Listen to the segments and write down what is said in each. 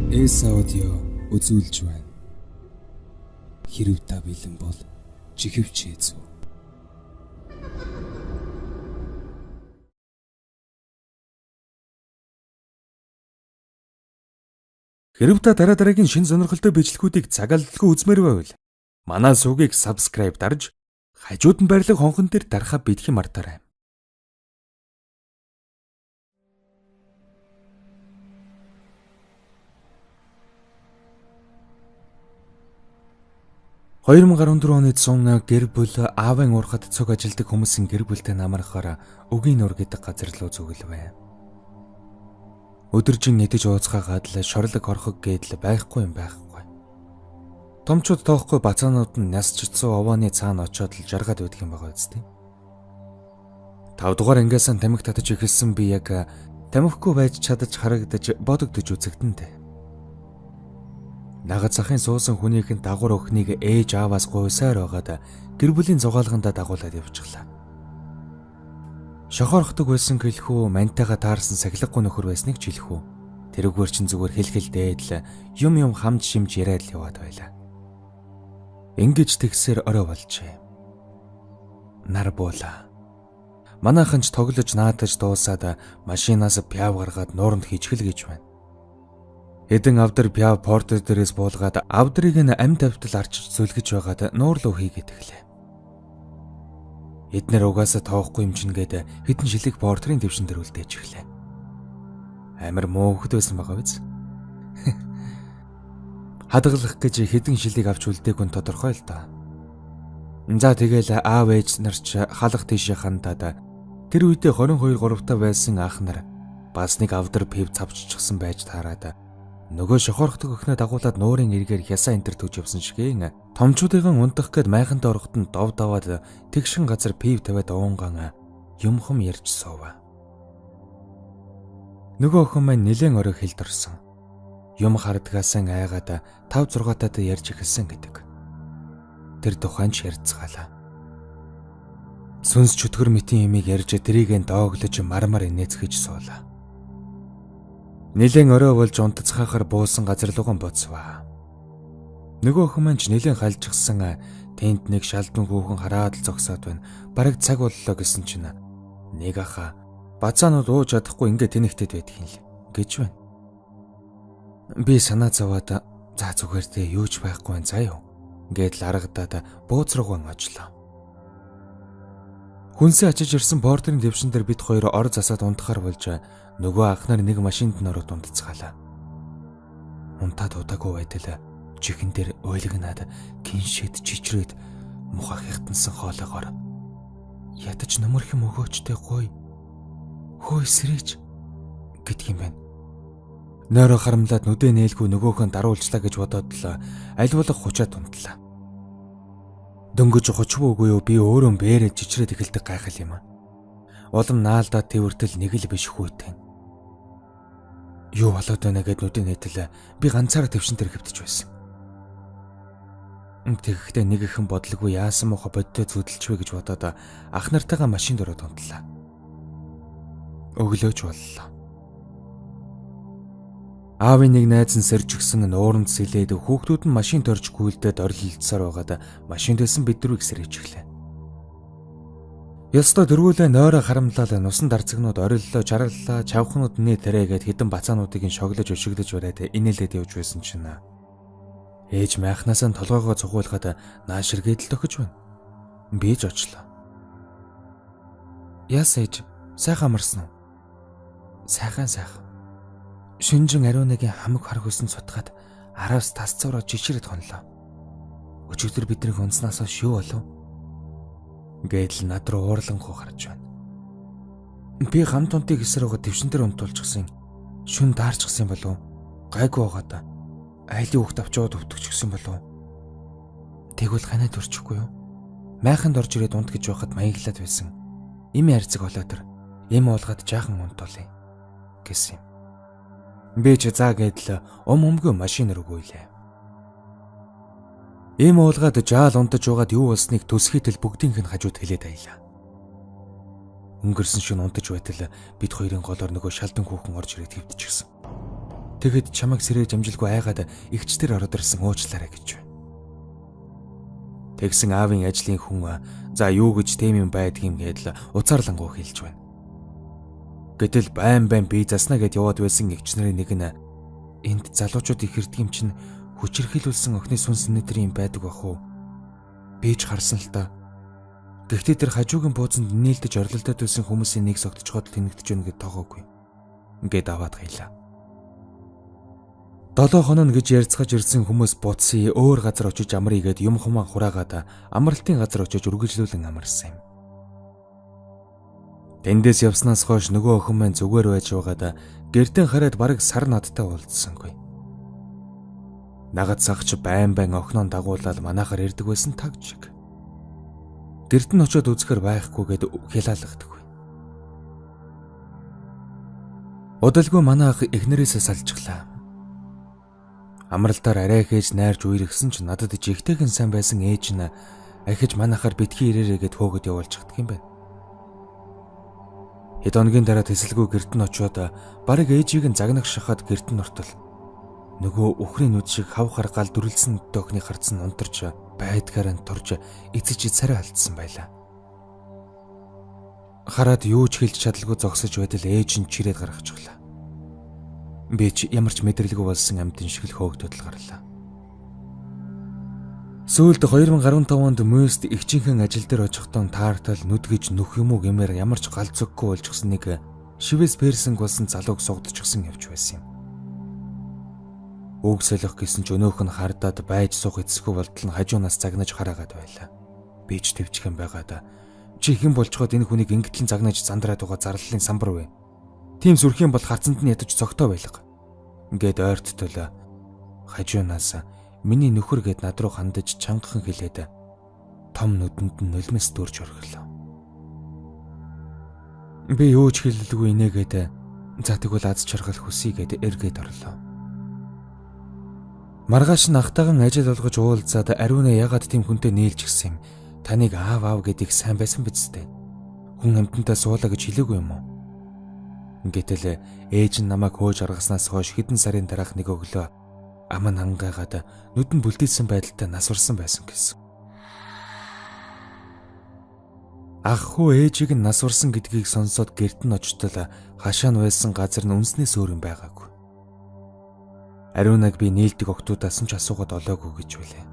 Эс аудио үзүүлж байна. Хэрв та бэлэн бол чихвч хийцүү. Хэрв та дараагийн шин сонирхолтой бичлэгүүдийг цагааллгүй үзмээр байвал манай сувгийг subscribe дарж хажууд нь байрлах хонхон дээр дарахаа бидхи мартаарай. 2014 оны зун гэр бүл аавын урхад цуг ажилдаг хүмүүсийн гэр бүлтэй намархаар Өгийн нур гэдэг газар руу зүгэлвэ. Өдөржин идэж ууцгаагаад л шорлог орхог гэдэл байхгүй юм байхгүй. Томчууд тоохгүй бацаанууд нь нас чицүү овооны цаана очиод л жаргаад байдаг юм байгаа үстэй. 5 дугаар ангиас тамхи татаж эхэлсэн би яг тамхигүй байж чадаж харагдаж бодогдож үзэгдэнтэй. Нагад захын суусан хүнийхэн дагуур өхнийг ээж ааваас гуйсаар байгаад гэр бүлийн зугаалгандаа дагуулад явчихлаа. Шохоорхдог байсан гэлхүү мантайгаа таарсан сахилгагүй нөхөр байсныг ч хэлэхүү. Тэрүүгээр чин зүгээр хэлхэлдээд л юм хамж шимж яриад л яваад байлаа. Ингэж тэгсээр орой болжээ. Нар буула. Манайхан ч тоглож наатаж дуусаад машинаас пяв гаргаад нууранд хичгэл гэж байна. Эдэн авдар пяв портер дээрээс буулгаад авдрыг нь ам тавтал арчиж зүлгэж байгаад нуур руу хийгээд эхлэв. Эднэр угаасаа тоохгүй юм чингээд хэдэн шилэг портерийн дэвшин дээр үлдээж эхлэв. Амар муу хөхд байсан байгаа биз? Хадгалах гэж хэдэн шилийг авч үлдээгүй нь тодорхой л доо. За тэгэл аав ээж нар ч халах тийшээ хандаад тэр үедээ 22-3 та байсан ах нар бас нэг авдар пив цавччихсан байж таарад нөгөө шохоорхдог өхнөө дагуулад нуурын эргээр хясаа энтер төгж явсан шигийн томчуудын ундах гээд майханд ороход нь дов даваад тэгшин газар пив тавиад уунган юмхам ярьж суув. Нөгөө охин маань нэлээд орой хэлд орсон. Юм хардгаасан айгаад 5-6 таад ярьж эхэлсэн гэдэг. Тэр тухайн ч ярьцгаалаа. Сүнс чөтгөр мэтийн ямиг ярьж тэрийг дооглож мармар инээцгэж суулаа. Нилэн орой болж унтцгаахаар буусан газар луган боцваа. Нөгөө охин маань ч нилэн халжчихсан тэнд нэг шалдун хүүхэн хараад л зогсоод байна. Бараг цаг боллоо гэсэн чинь нэг аха бацаанууд ууж чадахгүй ингээ тэнэгтэд байдаг юм л гэж байна. Би санаа зовоод за зүгээр дээ юу ч байхгүй байна заа юу гэдэл аргадаад бууз руугаа очлоо. Хүнсээ очиж ирсэн портерийн дэвшин дээр бид хоёр ор засаад унтахаар болж нөгөө ах нар нэг машинд нөрөд унтцгаалаа. Унтаад удаагүй байтал чихэн дээр ойлгнаад киншэд чичрээд мухах хятансан хоолойгоор ятаж нөмөрхөн өгөөчтэй гой хөөе сэрэж гэдг юм байна. Нойроо харамлаад нүдэ нээлгүй нөгөөхөн даруулчлаа гэж бодоод л альвуулах хучаад унтлаа. Дөнгөж хучвуугүй юу би өөрөө бээрээ чичрээд эхэлдэг гайхал юм. Улам наалдаад тэрвэртэл нэг л биш хүүтэн. Юу болоод байна гэд нүдэ нээтэл би ганцаараа твшин дээр хэвтэж байсан. Тэгэхдээ нэг ихэн бодлого яасан мохо бодтой зүдэлчвэ гэж бодоод ах нартайгаа машинд ороод унтлаа. Өглөөж боллоо. Аавын нэг найз нь сэрж өгсөн нууранд сэлээд хүүхдүүд нь машин төрж гүйлдээд орилцсаар байгаад машинд байсан бидрүүг сэрэж эхлэв. Ёстой дөрвөлээ нойроо харамлал нусан дарцагнууд ориллоо чаргаллаа чавхнууд нэтэрээгээд хідэн бацаануудыг нь шоглож өшиглэж бариад инээлээд явж байсан чинь ээж майхнасаа толгоогоо цугуулгаад нааширгээд л тохиж байна. Би ч очлоо. Яс ээж сайхан амарсан уу? Сайхан. Шинжин ариунагийн хамаг хар хөсөн сутгаад араас тасцуураа жичрэд хонлоо. Өчигдөр бидний унснаас шүү болов? Гэдэл над руу уурланхуу харж байна. Би хамт унтыг эсрэг твшин дээр унтуулчихсан. Шүн даарчихсан болов? Гайгүй байгаад айлын хүүхд авчаад өвтгчихсэн болов? Тэгвэл ханаа төрчихгүй юу? Майханд орж ирээд унт гэж байхад маяглаад байсан. Им харьцаг болоод тэр им уулгаад жаахан унтуулъя гэсэн юм. Би ч заа гэдэл өмгөө машин руу гүйлээ. Ийм уулгаад жаал унтаж байгаад юу болсныг төсхийтэл бүгдийнх нь хажууд хэлээд аялаа. Өнгөрсөн шөнө унтаж байтал бид хоёрын голоор нөгөө шалдан хүүхэн орж ирээд хэвтчихсэн. Тэгэд чамайг сэрээж амжилгүй айгаад эгчтэр ороод ирсэн уучлаарай гэж байна. Тэгсэн аавын ажлын хүн за юу гэж тийм юм байдгийм гэдэл уцаарлангуу хэлж байна. Гэтэл байн би заснаа гэд яваад байсан эгч нарын нэг нь энд залуучууд их ирдэг юм чинь хүчирхийлүүлсэн охины сүнс өнөдөр юм байдаг бах уу? Би ч харсан л та. Гэхдээ тэр хажуугийн бууцанд нээлтэж орлолдод байсан хүмүүсийн нэг согтцоход тэнэгдэж өгнө гэд тоогоогүй. Ингээд аваад гайлаа. 7 хоног гэж ярьцгааж ирсэн хүмүүс буцъя өөр газар очиж амрыгээд юм хумаа хураагаад амралтын газар очиж үргэлжлүүлэн амарсан юм. Тэндээс явснаас хойш нөгөө охин маань зүгээр байж байгаад гэртэн хараад бараг сар надтай уулзсангүй. Нагад сагч байн охиноо дагуулаад манайхаар ирдэг байсан тагжиг. Гэрт нь очиод үзэхэр байхгүйгээд хялаалагдаггүй. Удалгүй манай ах эхнэрээсээ салжглаа. Амралтаар арай хээж найрж үерхсэн ч надад жигтэйгэн сайн байсан ээж нь ахиж манайхаар битгий ирээрээ гэд хөөгд явуулчихдаг юм байна. Хэд хоногийн дараа тэсэлгүй гэрт нь очиод бараг ээжийг нь загнах шахаад гэрт нь ортол. Нөгөө үхрийн нүд шиг хавхар гал дүрлсэн охины харцсан унтарч байдгаараа турж эцэж царай алдсан байлаа. Хараад юу ч хэлж чадалгүй зогсож байтал ээж нь чирээд гаргачихлаа. Би ч ямар ч мэдрэлгүй болсон амьтан шиг л хөөгдөд гарлаа. Сүүлд 2015 онд Мөст ихчийнхэн ажил дээр очихдоо таартал нүдгэж нүх юм уу гэмээр ямар ч гал зөггүй болчихсон нэг шивээс персинг болсон залууг сугдчихсан явж байсан юм. Үг солих гэсэн ч өнөөх нь хардаад байж суух эцэсгүй болтол нь хажуунаас загнаж хараагаад байлаа. Би ч төвчгэн байгаад чи хэн болчход энэ хүнийг ингэтлэн загнаж зандраад байгаа зарлалын самбар вэ? Тим сүрхийн бол хацанд нь ядаж цогтой байлга. Ингээд ойрттол хажуунаас миний нөхөр гэд над руу хандаж чангахан хэлээд том нүдэнд нь нулимс дүүрж орхилоо. Би юу ч хэлэлгүй инээгээд за тэгвэл аз жаргал хүсье гэд эргээд орлоо. Маргааш нь ахтайган ажил олгож уулзаад ариунаа ягаад тийм хүнтэй нийлж гисэн юм? Таныг аав гэдгийг сайн байсан биз дээ. Хүн амьтантай суулаа гэж хэлээгүй юм уу? Гэтэл ээж нь намайг хөөж аргаснаас хойш хэдэн сарын дараах нэг өглөө аман хангаагаад нүдэн бүлдээсэн байдалтай насварсан байсан гэсэн. Ах хүү ээжийг нь насварсан гэдгийг сонсоод гэрт нь очтол хашаа нь байсан газар нь үнснээс өөр юм байгаагүй. Ариунаг би нээлтэг октоудаас нь ч асуугаад олоогүй гэж үлээ.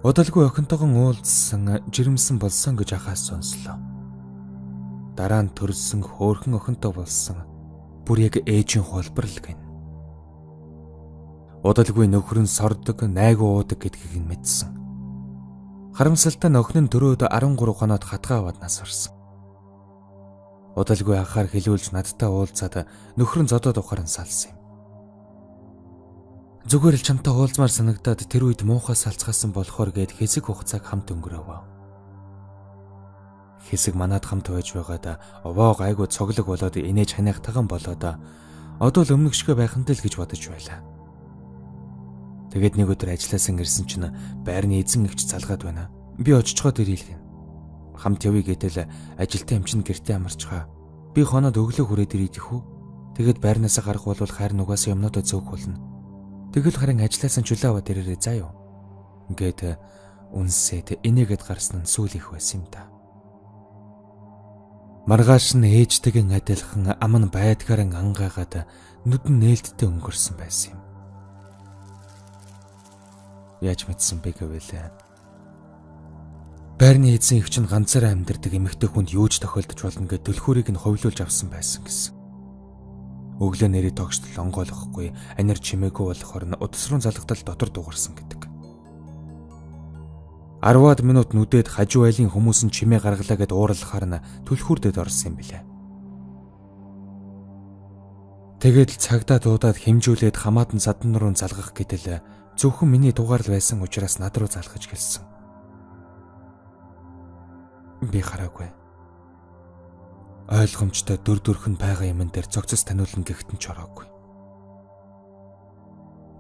Удалгүй охинтойгоо уулзсан жирэмсэн болсон гэж ахаас сонслоо. Дараа нь төрсөн хөөрхөн охинтой болсон бүр яг ээжийн хулбар л гин. Удалгүй нөхөр нь сордог, найгуу уудаг гэдгийг нь мэдсэн. Харамсалтай нь охин нь дөрөөд 13 хоноод хатгаа аваад насварсан. Удалгүй ахаар хэлүүлж надтай уулзаад нөхөр нь зодоод ухаар нь салсан юм. Зүгээр л чамтай уулзмаар санагдаад тэр үед муухай салцгаасан болохоор гээд хэсэг хугацааг хамт өнгөрөөв. Хэсэг манад хамт байж байгаад овоо гайгүй цоглог болоод инээж ханиахтайган болоод одоо л өмнөгшгөө байхантай л гэж бодож байлаа. Тэгээд нэг өдөр ажилласаа ирсэн чинь байрны эзэн эгч залгаад байна. Би очичхоод ирэлгэн. Хамт явъя гэдэл ажилтаа эмчин гэртээ амарчгаа. Би хоноод өглөө хүрээд ирэх үү? Тэгэд байрнаасаа гарах бол хайр нугасаа юмнуудаа зөөх болно. Тэгэл харин ажилласаа чөлөө аваад ирээрээ заа юу. Ингээд үнсээд инээгээд гарсан нь сүүл их байсан юм да. Маргааш нь ээжтэйгэн адилхан аман байдгаараа ангаагаад нүдэн нээлттэй өнгөрсөн байсан юм. Яаж мэдсэн бэ гэвэл байрны эзэн эгч нь ганцаараа амьдардаг эмэгтэй хүнд юу ч тохиолдож болно гэж төлхөөрийг нь ховлуулж авсан байсан гэсэн. Өглөө нэрээ тогтчл онгойлохгүй, анир чимээгүй болохоор нь удасруу залгатал дотор дугарсан гэдэг. 10-аад минут нүдээд хажуу айлын хүмүүс нь чимээ гаргалаа гэд ууралахаар нь төлхүүрдэд орсон юм билээ. Тэгээд л цагдаа дуудаад хэмжүүлээд хамаатан садан руу залгах гэдэл зөвхөн миний дугаар л байсан учраас над руу залгаж гэлсэн. Би хараагүй. Ойлгомжтой дүрхэн байгаа юмн дээр цогцос таниулна гэхтэн ч ороогүй.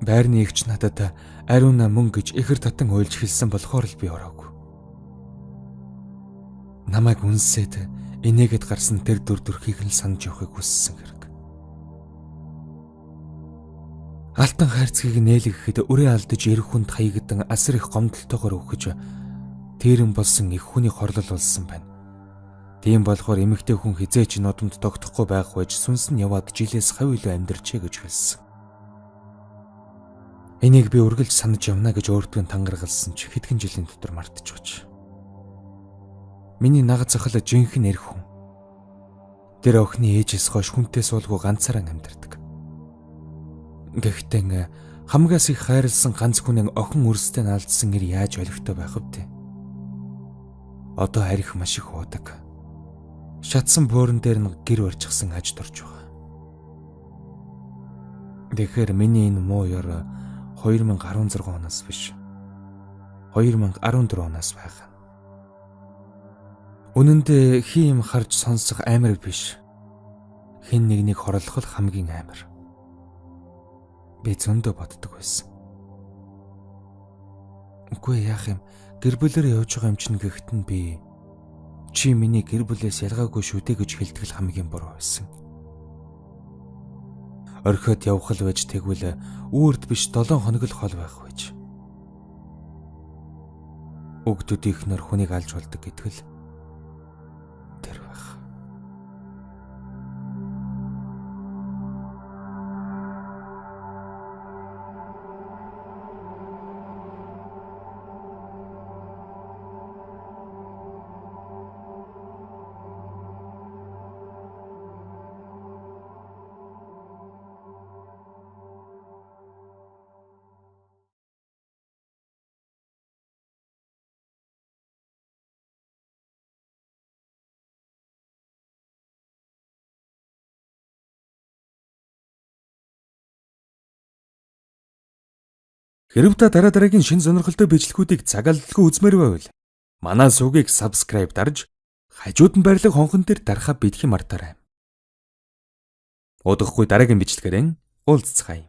Байрны эгч надад ариуна мөн гэж ихэр татан уйлж хэлсэн болохоор л би ороогүй. Намайг үнсээд инээгээд гарсан тэр дүрхийг нь санаж явахыг хүссэн хэрэг. Алтан хайрцгийг нээлгэхэд өрөө алдаж эрх хүнд хаягдан асар их гомдолтойгоор өгөж тэрэн болсон их хүний хорлол болсон байна. Тийм болохоор эмэгтэй хүн хизээч нодонд тогтохгүй байх байж сүнс нь яваад жилээс хавь илүү амьдрчээ гэж хэлсэн. Энийг би үргэлж санаж явна гэж өөртөө тангаргалсан ч хэдхэн жилийн дотор мартчихвч. Миний нагц захал жинхэнэ эрх хүн. Тэр охины ээжээс хойш хүнтэй суулгүй ганцаараа амьдардаг. Гэхдээ хамгаас их хайрлсан ганц хүнээ охин үрстэй наалдсан ир яаж олигтой байх вэ? Одоо арх маш их уудаг. Шатсан бууран дээр нь гэр барьчихсан аж дурж байгаа. Тэгэхээр миний энэ муу ёр 2016 оноос биш 2014 оноос байгаа. Үнэн дээр хий юм харж сонсох амар биш. Хэн нэгнийг хорлох л хамгийн амар. Би зөндөө боддог байсан. Үгүй яах юм, гэр бүлээр явж байгаа юм чинь гэхдээ би чи миний гэр бүлээс ялгаагүй шүү дээ гэж хэлдэг л хамгийн буруу байсан. Орхиод явах л байж тэгвэл үүрд биш 7 хоног л хол байх байж. Өгдүүдийнхнэр хүнийг алж болдог гэтгэл тэр байх. Хэрв та дараагийн шин сонирхолтой бичлэгүүдийг цагааллгүй үзмээр байвал манай сувгийг subscribe дарж хажууд нь байрлах хонхон дээр дарахаа бидхи мартаарай. Удахгүй дараагийн бичлэгээр уулзцгаая.